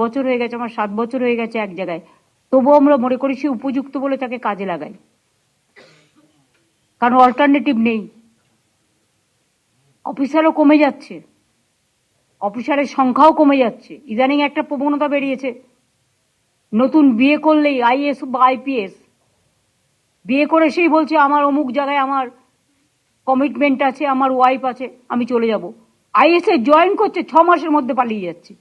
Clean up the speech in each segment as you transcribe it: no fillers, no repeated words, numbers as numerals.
বছর হয়ে গেছে, আমার 7 বছর হয়ে গেছে এক জায়গায়, তবুও আমরা মনে করি সে উপযুক্ত বলে তাকে কাজে লাগাই, কারণ অল্টারনেটিভ নেই। অফিসারও কমে যাচ্ছে, অফিসারের সংখ্যাও কমে যাচ্ছে। ইদানিং একটা প্রবণতা বেরিয়েছে, নতুন বিয়ে করলেই আইএস বা আইপিএস বিয়ে করে সেই বলছে আমার অমুক জায়গায় আমার কমিটমেন্ট আছে, আমার ওয়াইফ আছে, আমি চলে যাব। আইএস এ জয়েন করছে, 6 মাসের মধ্যে পালিয়ে যাচ্ছে।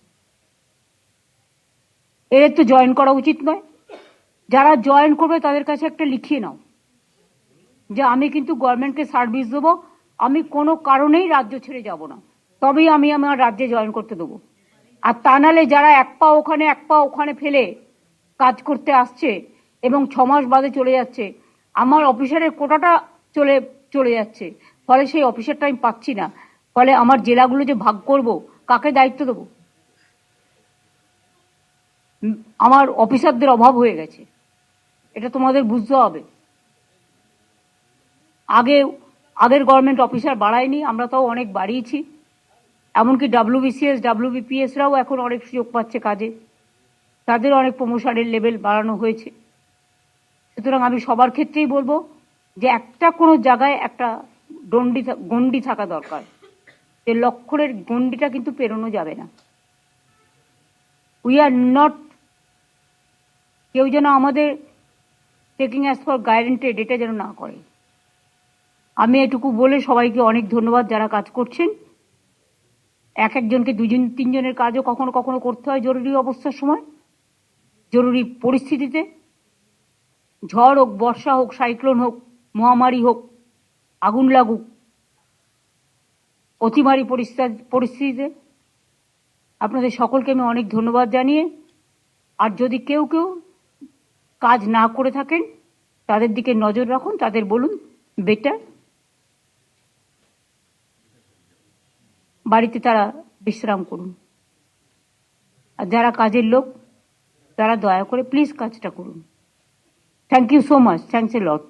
এদের তো জয়েন করা উচিত নয়। যারা জয়েন করবে তাদের কাছে একটা লিখিয়ে নাও যে আমি কিন্তু গভর্নমেন্টকে সার্ভিস দেবো, আমি কোনো কারণেই রাজ্য ছেড়ে যাব না, তবেই আমি আমার রাজ্যে জয়েন করতে দেবো। আর তা নাহলে যারা এক পা ওখানে ফেলে কাজ করতে আসছে এবং 6 মাস বাদে চলে যাচ্ছে, আমার অফিসারের কোটাটা চলে যাচ্ছে, ফলে সেই অফিসারটা আমি পাচ্ছি না, ফলে আমার জেলাগুলো যে ভাগ করব, কাকে দায়িত্ব দেবো? আমার অফিসারদের অভাব হয়ে গেছে, এটা তোমাদের বুঝতে হবে। আগের গভর্নমেন্ট অফিসার বাড়ায়নি, আমরা তাও অনেক বাড়িয়েছি। এমনকি WBCS WBPSরাও এখন অনেক সুযোগ পাচ্ছে কাজে, তাদের অনেক প্রমোশনের লেভেল বাড়ানো হয়েছে। সুতরাং আমি সবার ক্ষেত্রেই বলবো যে একটা কোনো জায়গায় একটা গণ্ডি থাকা দরকার, যে লক্ষ্যের গণ্ডিটা কিন্তু পেরোনো যাবে না। উই আর নট, কেউ যেন আমাদের টেকিং অ্যাজ ফর গ্যারান্টেড এটা যেন না করে। আমি এটুকু বলে সবাইকে অনেক ধন্যবাদ যারা কাজ করছেন। একজনকে 2-3 জনের কাজও কখনো কখনো করতে হয় জরুরি অবস্থার সময়, জরুরি পরিস্থিতিতে। ঝড় হোক, বর্ষা হোক, সাইক্লোন হোক, মহামারী হোক, আগুন লাগুক, অতিমারী পরিস্থিতিতে আপনাদের সকলকে আমি অনেক ধন্যবাদ জানিয়ে, আর যদি কেউ কাজ না করে থাকেন তাদের দিকে নজর রাখুন, তাদের বলুন বেটার বাড়িতে তারা বিশ্রাম করুন। আর যারা কাজের লোক তারা দয়া করে প্লিজ কাজটা করুন। Thank you so much, thanks a lot.